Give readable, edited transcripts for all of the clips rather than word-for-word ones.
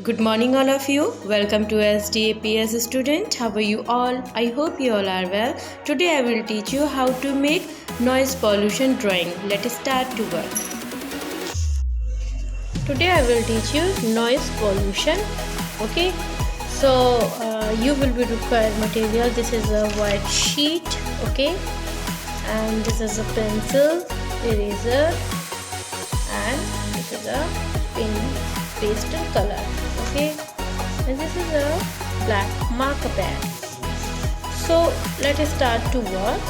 Good morning, all of you. Welcome to SDAPS student. How are you all? I hope you all are well. Today I will teach you how to make noise pollution drawing. Let us start to work. Today I will teach you noise pollution. Okay. You will be required material. This is a white sheet. Okay. And this is a pencil, eraser, and this is a pink pastel color. Okay, and this is a black marker pen. So let us start to work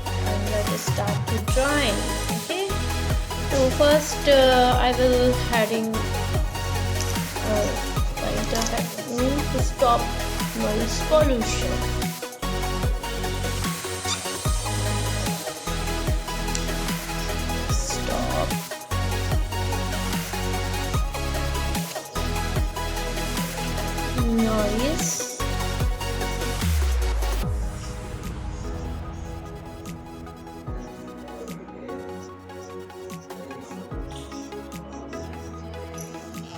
and let us start to drawing. Okay, so first I will heading point of to stop noise pollution. Stop noise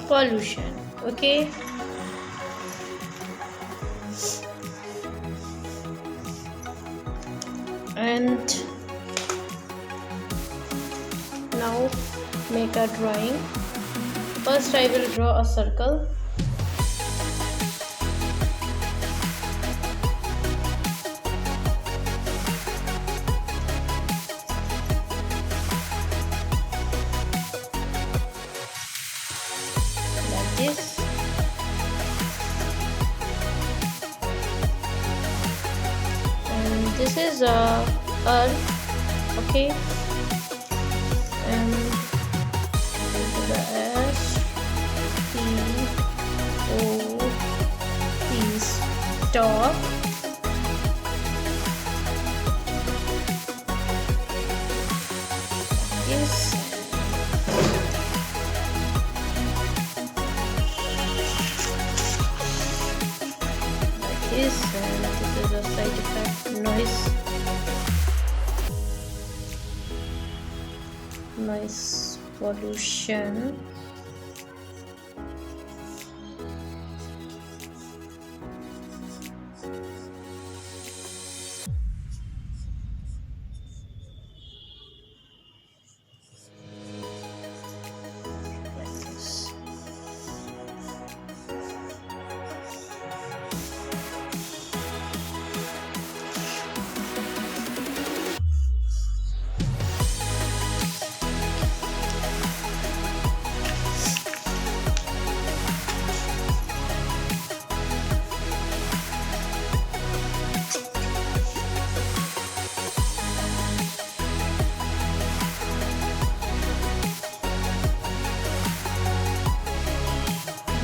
pollution. Okay, and now make a drawing. First I will draw a circle. Like this. And this is earth. Okay, and the S T O P stop. Yes. Like this, and this is a side effect noise pollution.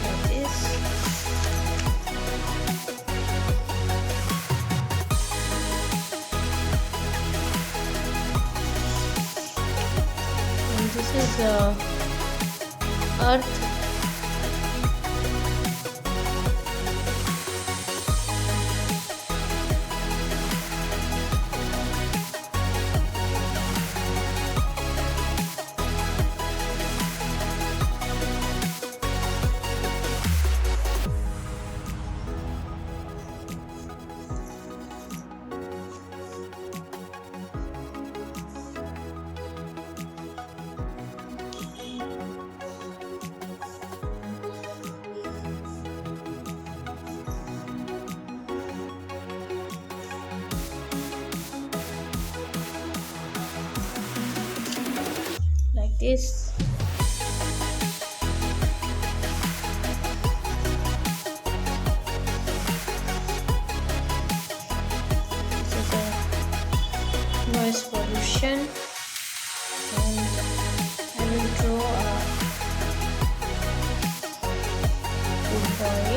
Like this. This is earth. Like this. This is a noise pollution, and I will draw a boy.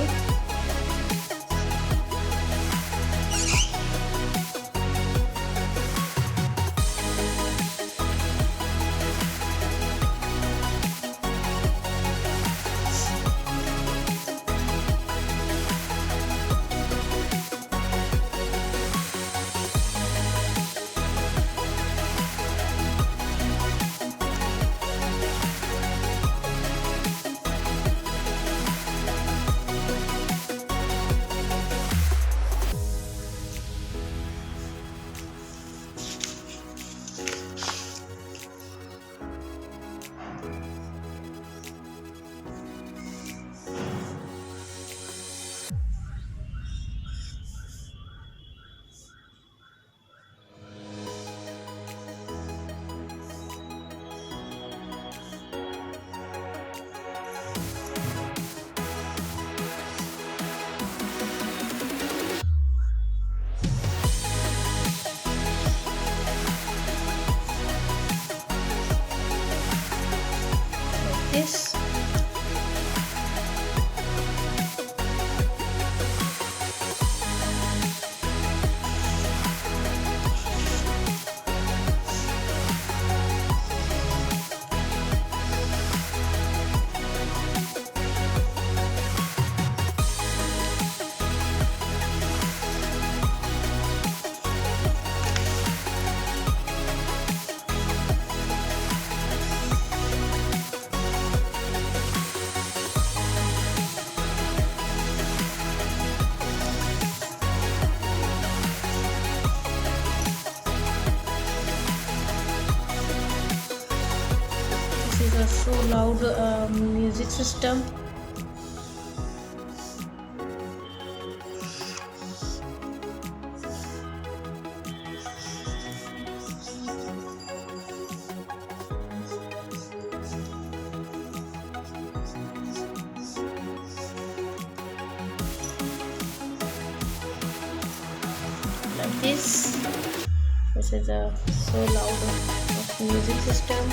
loud music system. Like this. This is a so loud of music system.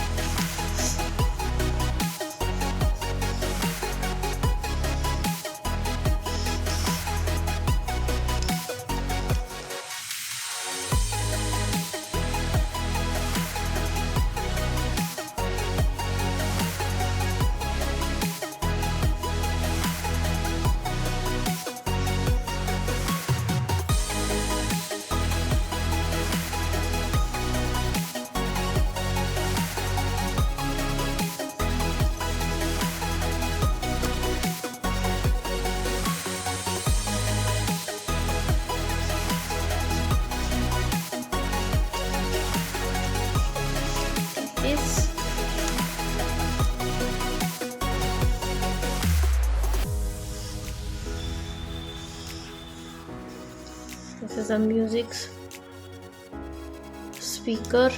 This. This is a music speaker.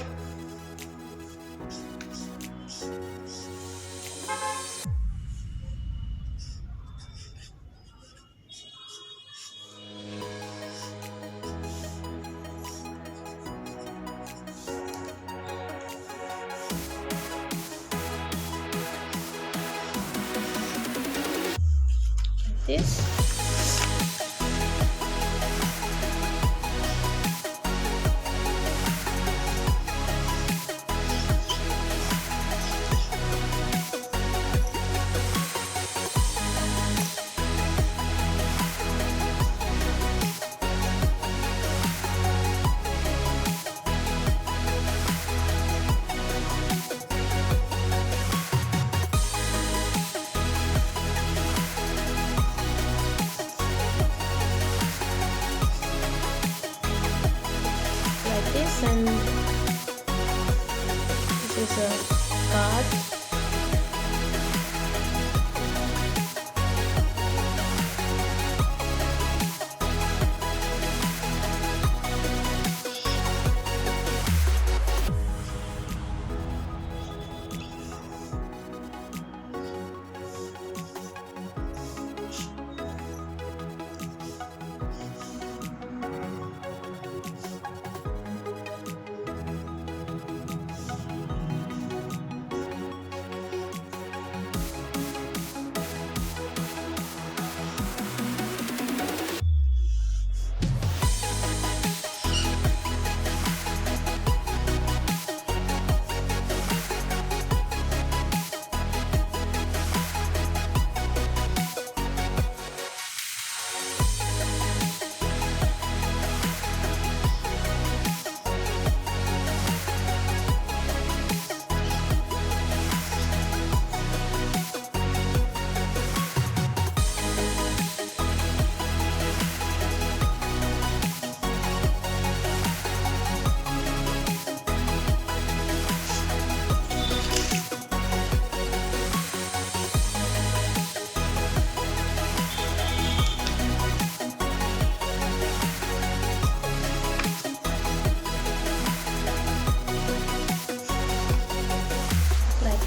This. Like this, and this is a card.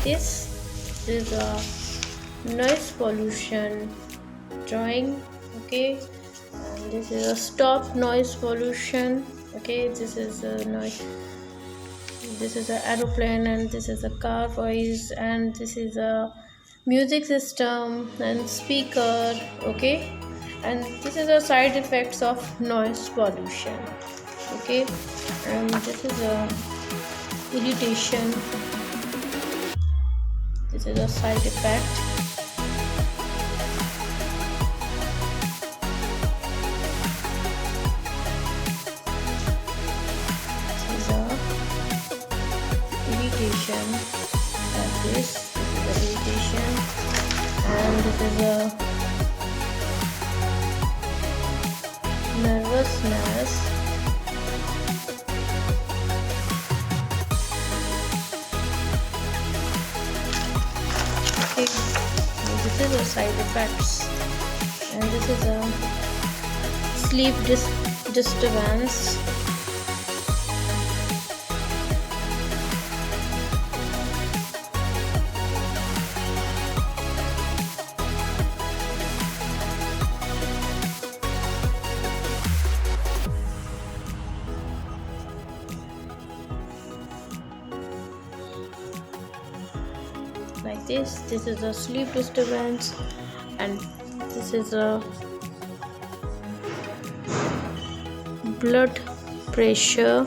This is a noise pollution drawing. Okay, and this is a stop noise pollution. Okay, this is a noise, this is an aeroplane, and this is a car voice, and this is a music system and speaker. Okay, and this is the side effects of noise pollution. Okay, and this is a irritation. This is a side effect. This is a irritation. Like this is the irritation, and this is a nervousness. is a side effects, and this is a sleep disturbance. Like this is a sleep disturbance, and this is a blood pressure.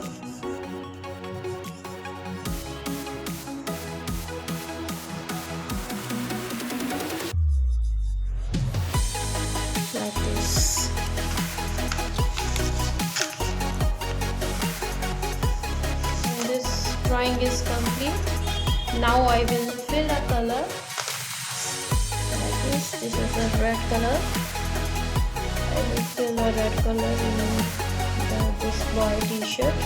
Like this. And this drawing is complete. Now I will fill a color like this. This is a red color. I will fill a red color in this boy t-shirt.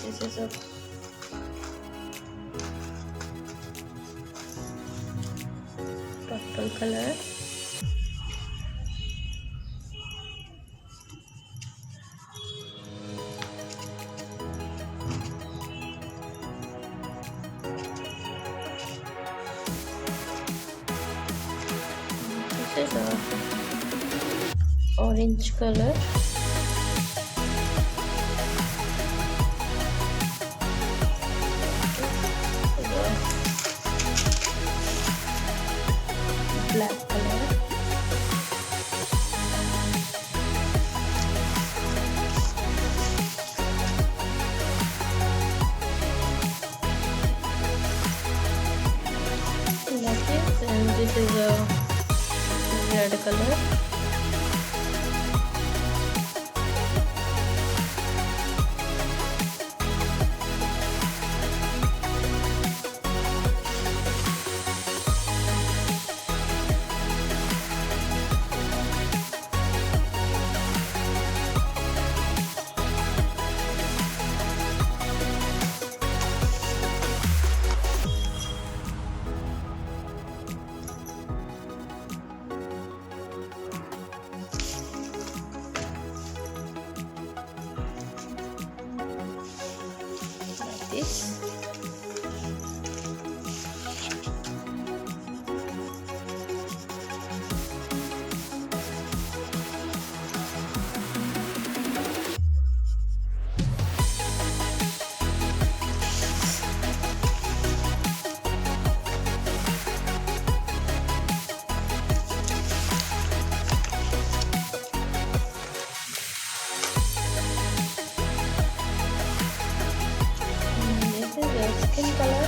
This is a purple color. This is a orange color. Black color. Like this, and this is a red color. This. Skin color.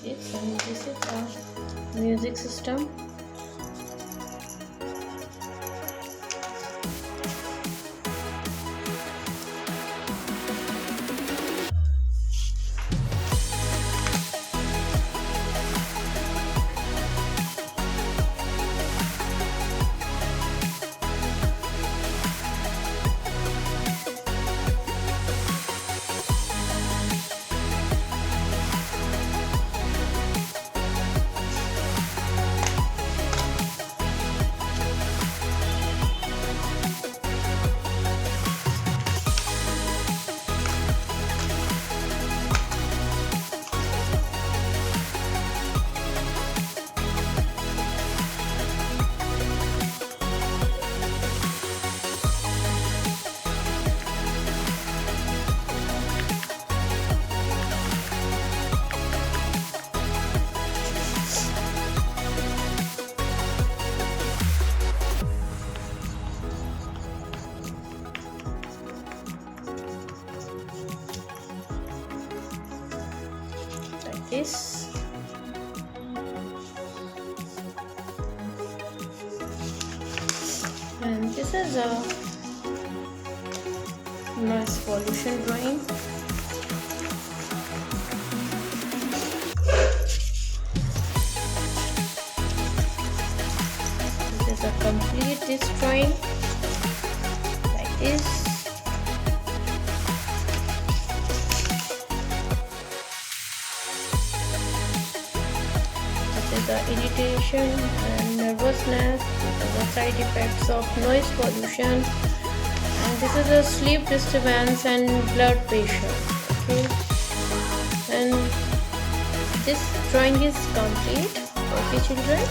This is a music system. this. And this is a noise pollution drawing. This is a complete this drawing like this. This is the irritation and nervousness. These are the side effects of noise pollution. And this is a sleep disturbance and blood pressure. Okay, and this drawing is complete. Okay children,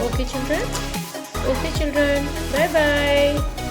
okay children, okay children, bye bye.